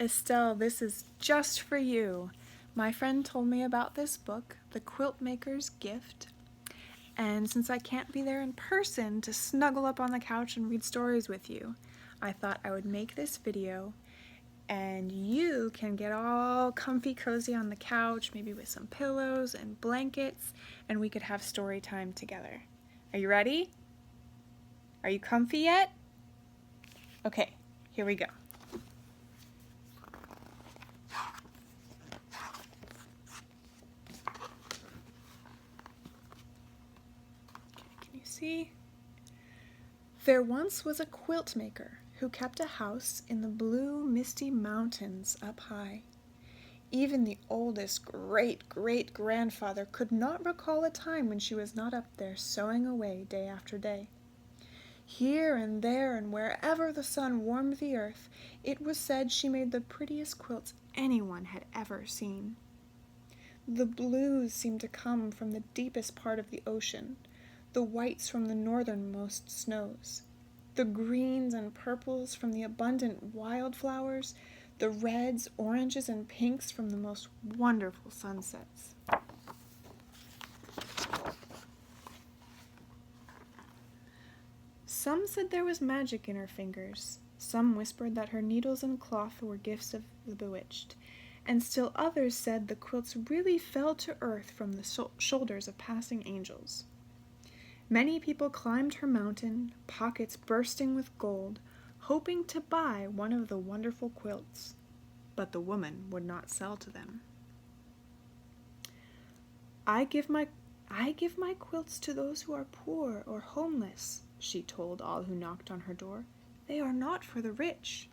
Estelle, this is just for you. My friend told me about this book, The Quiltmaker's Gift, and since I can't be there in person to snuggle up on the couch and read stories with you, I thought I would make this video and you can get all comfy cozy on the couch, maybe with some pillows and blankets, and we could have story time together. Are you ready? Are you comfy yet? Okay, here we go. Can you see? There once was a quilt maker who kept a house in the blue, misty mountains up high. Even the oldest great-great-grandfather could not recall a time when she was not up there sewing away day after day. Here and there and wherever the sun warmed the earth, it was said she made the prettiest quilts anyone had ever seen. The blues seemed to come from the deepest part of the ocean, the whites from the northernmost snows, the greens and purples from the abundant wildflowers, the reds, oranges, and pinks from the most wonderful sunsets. Some said there was magic in her fingers, some whispered that her needles and cloth were gifts of the bewitched, and still others said the quilts really fell to earth from the shoulders of passing angels. Many people climbed her mountain, pockets bursting with gold, hoping to buy one of the wonderful quilts, but the woman would not sell to them. I give my quilts to those who are poor or homeless, she told all who knocked on her door. They are not for the rich.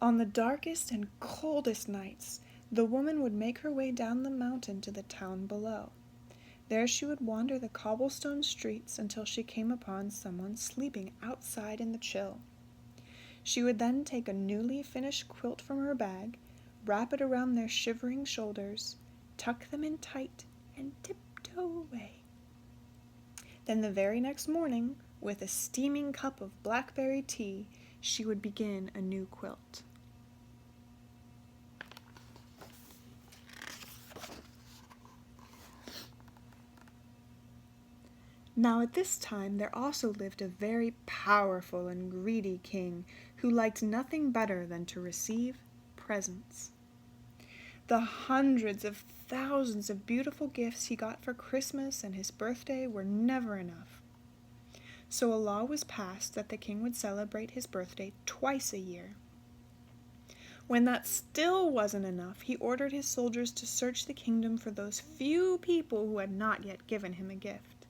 On the darkest and coldest nights, the woman would make her way down the mountain to the town below. There she would wander the cobblestone streets until she came upon someone sleeping outside in the chill. She would then take a newly finished quilt from her bag, wrap it around their shivering shoulders, tuck them in tight, and tiptoe away. Then the very next morning, with a steaming cup of blackberry tea, she would begin a new quilt. Now at this time there also lived a very powerful and greedy king who liked nothing better than to receive presents. The hundreds of thousands of beautiful gifts he got for Christmas and his birthday were never enough. So a law was passed that the king would celebrate his birthday twice a year. When that still wasn't enough, he ordered his soldiers to search the kingdom for those few people who had not yet given him a gift.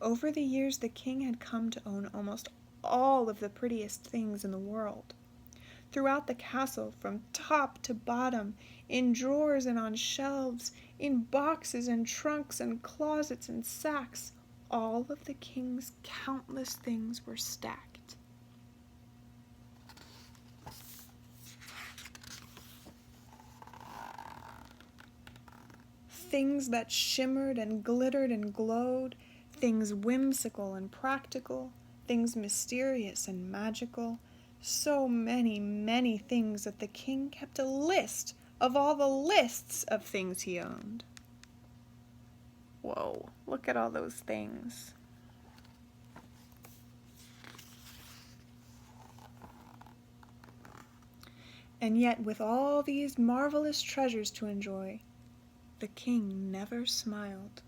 Over the years, the king had come to own almost all of the prettiest things in the world. Throughout the castle, from top to bottom, in drawers and on shelves, in boxes and trunks and closets and sacks, all of the king's countless things were stacked. Things that shimmered and glittered and glowed, things whimsical and practical, things mysterious and magical, so many, many things that the king kept a list of all the lists of things he owned. Whoa, look at all those things. And yet, with all these marvelous treasures to enjoy, the king never smiled.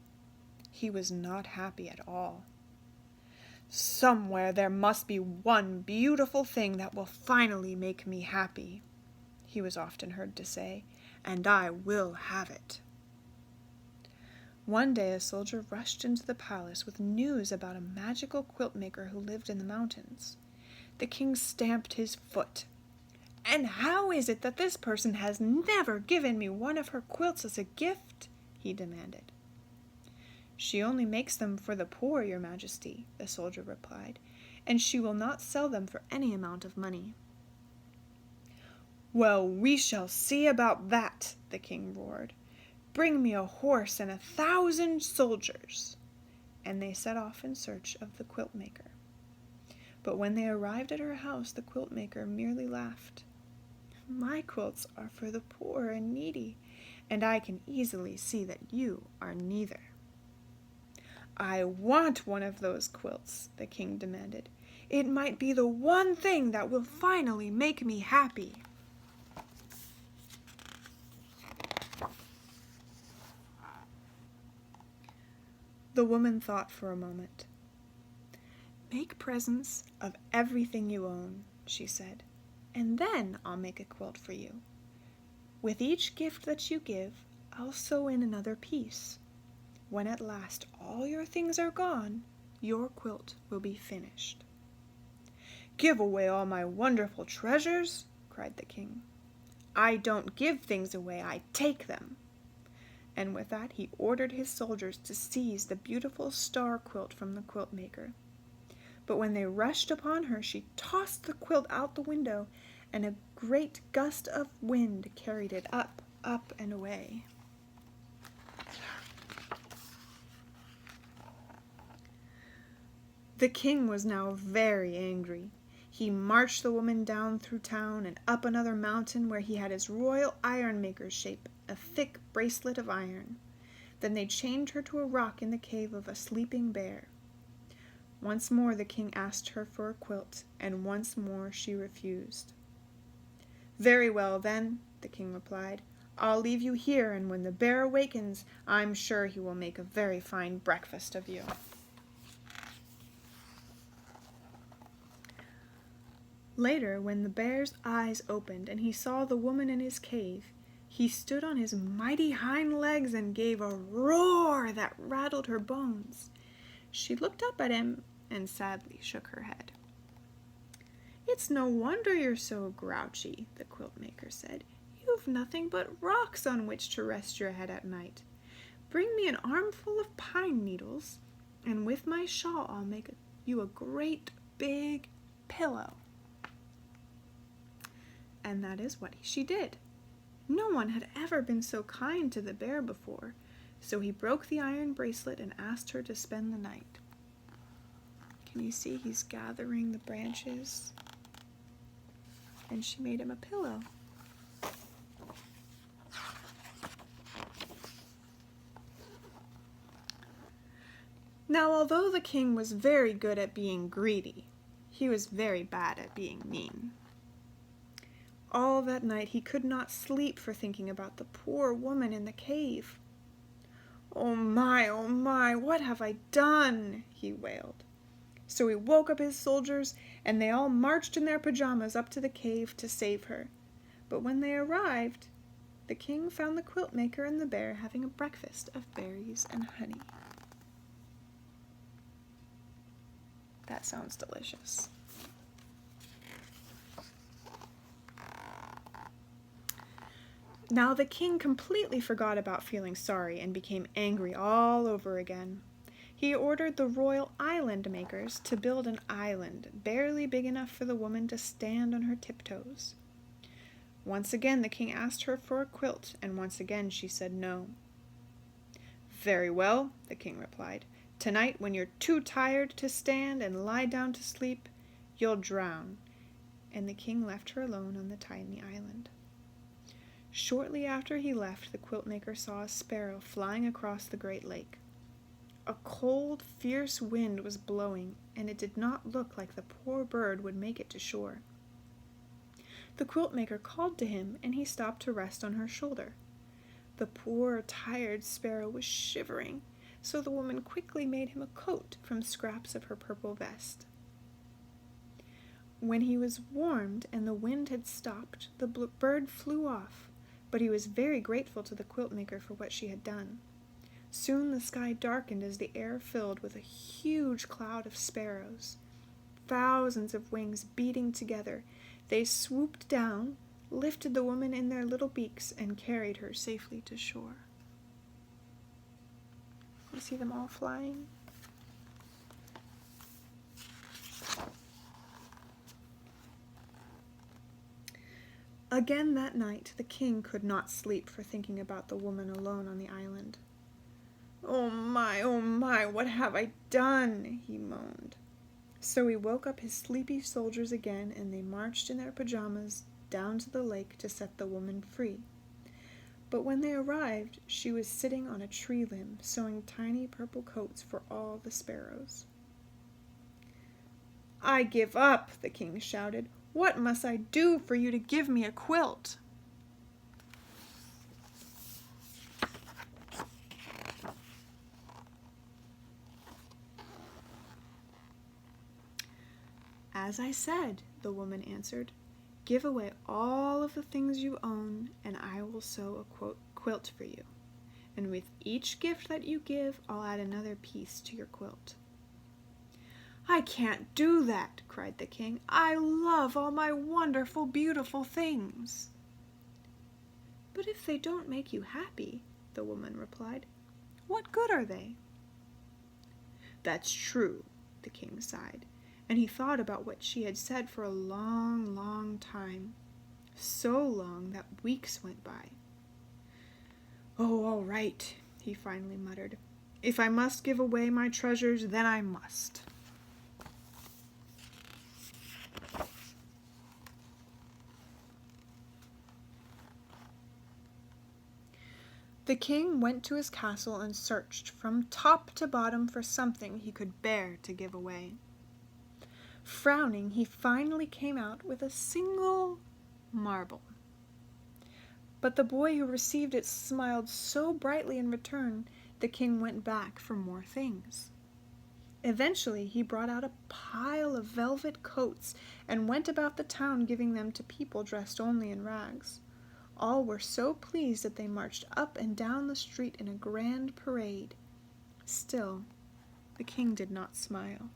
He was not happy at all. Somewhere there must be one beautiful thing that will finally make me happy, he was often heard to say, and I will have it. One day a soldier rushed into the palace with news about a magical quilt maker who lived in the mountains. The king stamped his foot. "And how is it that this person has never given me one of her quilts as a gift?" he demanded. "She only makes them for the poor, your majesty," the soldier replied, "and she will not sell them for any amount of money." "Well, we shall see about that," the king roared. "Bring me a horse and 1,000 soldiers." And they set off in search of the quilt maker. But when they arrived at her house, the quiltmaker merely laughed. "My quilts are for the poor and needy, and I can easily see that you are neither." "I want one of those quilts," the king demanded. "It might be the one thing that will finally make me happy." The woman thought for a moment. "Make presents of everything you own," she said, "and then I'll make a quilt for you. With each gift that you give, I'll sew in another piece. When at last all your things are gone, your quilt will be finished." "Give away all my wonderful treasures?" cried the king. "I don't give things away, I take them." And with that he ordered his soldiers to seize the beautiful star quilt from the quiltmaker. But when they rushed upon her, she tossed the quilt out the window, and a great gust of wind carried it up, up, and away. The king was now very angry. He marched the woman down through town and up another mountain where he had his royal ironmaker's shape, a thick bracelet of iron. Then they chained her to a rock in the cave of a sleeping bear. Once more the king asked her for a quilt, and once more she refused. "Very well, then," the king replied. "I'll leave you here, and when the bear awakens, I'm sure he will make a very fine breakfast of you." Later, when the bear's eyes opened and he saw the woman in his cave, he stood on his mighty hind legs and gave a roar that rattled her bones. She looked up at him and sadly shook her head. "It's no wonder you're so grouchy," the quiltmaker said. "You've nothing but rocks on which to rest your head at night. Bring me an armful of pine needles, and with my shawl I'll make you a great big pillow." And that is what she did. No one had ever been so kind to the bear before, so he broke the iron bracelet and asked her to spend the night. Can you see he's gathering the branches? And she made him a pillow. Now, although the king was very good at being greedy, he was very bad at being mean. All that night he could not sleep for thinking about the poor woman in the cave. Oh my, what have I done?" he wailed. So he woke up his soldiers, and they all marched in their pajamas up to the cave to save her. But when they arrived, the king found the quiltmaker and the bear having a breakfast of berries and honey. That sounds delicious. Now the king completely forgot about feeling sorry and became angry all over again. He ordered the royal island makers to build an island barely big enough for the woman to stand on her tiptoes. Once again the king asked her for a quilt, and once again she said no. "Very well," the king replied. "Tonight, when you're too tired to stand and lie down to sleep, you'll drown." And the king left her alone on the tiny island. Shortly after he left, the quiltmaker saw a sparrow flying across the great lake. A cold, fierce wind was blowing, and it did not look like the poor bird would make it to shore. The quiltmaker called to him, and he stopped to rest on her shoulder. The poor, tired sparrow was shivering, so the woman quickly made him a coat from scraps of her purple vest. When he was warmed and the wind had stopped, the bird flew off, but he was very grateful to the quiltmaker for what she had done. Soon the sky darkened as the air filled with a huge cloud of sparrows. Thousands of wings beating together, they swooped down, lifted the woman in their little beaks, and carried her safely to shore. You see them all flying? Again that night, the king could not sleep for thinking about the woman alone on the island. Oh my, what have I done?" he moaned. So he woke up his sleepy soldiers again, and they marched in their pajamas down to the lake to set the woman free. But when they arrived, she was sitting on a tree limb, sewing tiny purple coats for all the sparrows. "I give up," the king shouted. "What must I do for you to give me a quilt?" "As I said," the woman answered, "give away all of the things you own, and I will sew a quilt for you. And with each gift that you give, I'll add another piece to your quilt." "I can't do that," cried the king. "I love all my wonderful, beautiful things." "But if they don't make you happy," the woman replied, "what good are they?" "That's true," the king sighed, and he thought about what she had said for a long, long time, so long that weeks went by. "Oh, all right," he finally muttered. "If I must give away my treasures, then I must." The king went to his castle and searched from top to bottom for something he could bear to give away. Frowning, he finally came out with a single marble. But the boy who received it smiled so brightly in return, the king went back for more things. Eventually, he brought out a pile of velvet coats and went about the town giving them to people dressed only in rags. All were so pleased that they marched up and down the street in a grand parade. Still, the king did not smile.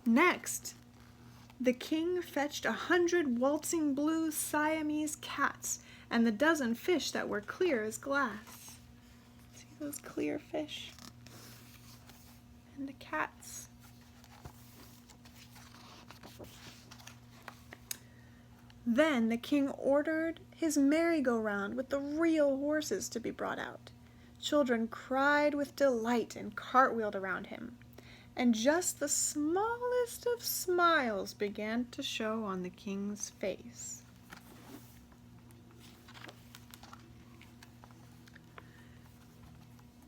Next, the king fetched 100 waltzing blue Siamese cats and the dozen fish that were clear as glass. See those clear fish? And the cats. Then the king ordered his merry-go-round with the real horses to be brought out. Children cried with delight and cartwheeled around him, and just the smallest of smiles began to show on the king's face.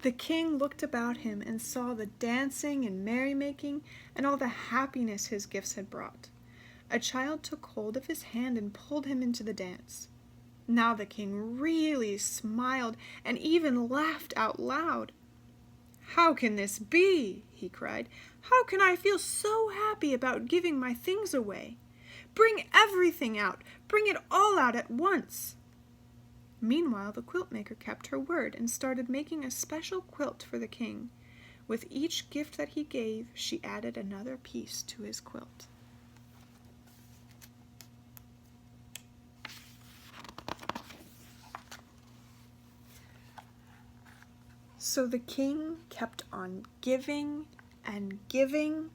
The king looked about him and saw the dancing and merrymaking and all the happiness his gifts had brought. A child took hold of his hand and pulled him into the dance. Now the king really smiled and even laughed out loud. "How can this be?" he cried. "How can I feel so happy about giving my things away? Bring everything out! Bring it all out at once!" Meanwhile, the quiltmaker kept her word and started making a special quilt for the king. With each gift that he gave, she added another piece to his quilt. So the king kept on giving and giving.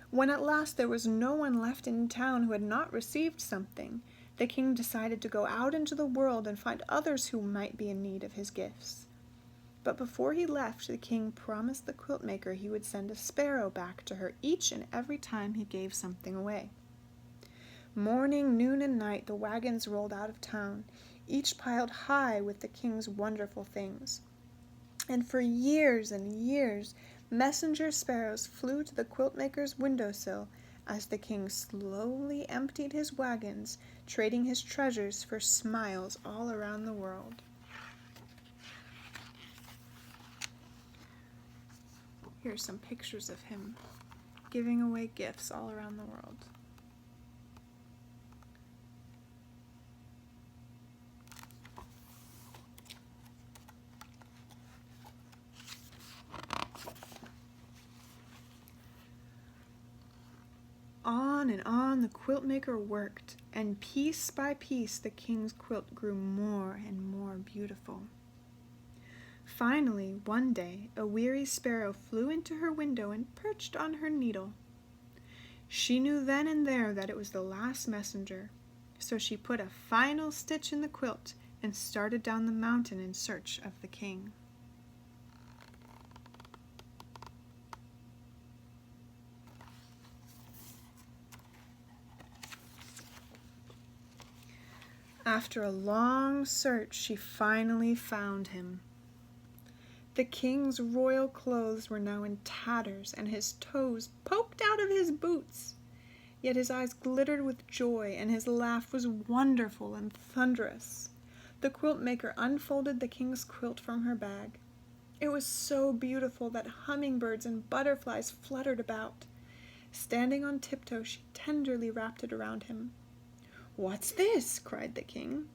When at last there was no one left in town who had not received something, the king decided to go out into the world and find others who might be in need of his gifts. But before he left, the king promised the quiltmaker he would send a sparrow back to her each and every time he gave something away. Morning, noon, and night the wagons rolled out of town, each piled high with the king's wonderful things. And for years and years, messenger sparrows flew to the quiltmaker's windowsill as the king slowly emptied his wagons, trading his treasures for smiles all around the world. Here are some pictures of him giving away gifts all around the world. On and on the quiltmaker worked, and piece by piece the king's quilt grew more and more beautiful. Finally, one day, a weary sparrow flew into her window and perched on her needle. She knew then and there that it was the last messenger, so she put a final stitch in the quilt and started down the mountain in search of the king. After a long search, she finally found him. The king's royal clothes were now in tatters, and his toes poked out of his boots. Yet his eyes glittered with joy, and his laugh was wonderful and thunderous. The quiltmaker unfolded the king's quilt from her bag. It was so beautiful that hummingbirds and butterflies fluttered about. Standing on tiptoe, she tenderly wrapped it around him. "What's this?" cried the king.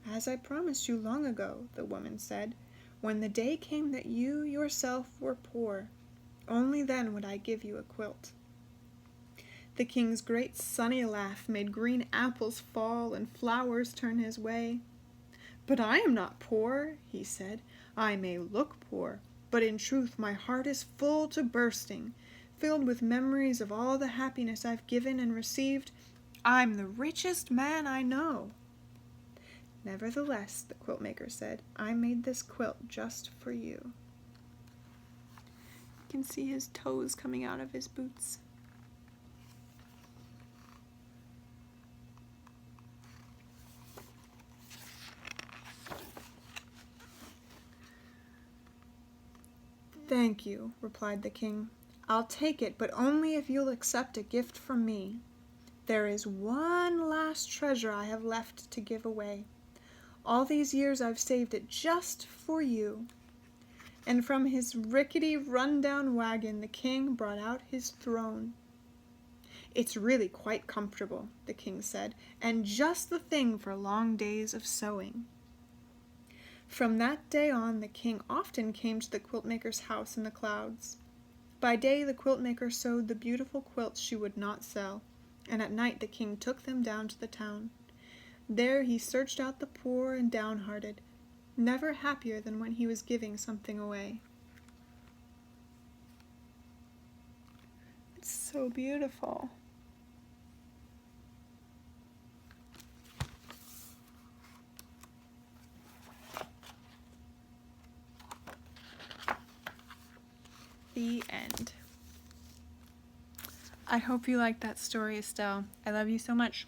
"As I promised you long ago," the woman said, "when the day came that you yourself were poor, only then would I give you a quilt." The king's great sunny laugh made green apples fall and flowers turn his way. "But I am not poor," he said. "I may look poor, but in truth my heart is full to bursting, filled with memories of all the happiness I've given and received. I'm the richest man I know." "Nevertheless," the quiltmaker said, "I made this quilt just for you." You can see his toes coming out of his boots. "Thank you," replied the king. "I'll take it, but only if you'll accept a gift from me. There is one last treasure I have left to give away. All these years I've saved it just for you." And from his rickety, run-down wagon the king brought out his throne. "It's really quite comfortable," the king said, "and just the thing for long days of sewing." From that day on, the king often came to the quiltmaker's house in the clouds. By day the quiltmaker sewed the beautiful quilts she would not sell, and at night the king took them down to the town. There he searched out the poor and downhearted, never happier than when he was giving something away. It's so beautiful. The end. I hope you liked that story, Estelle. I love you so much.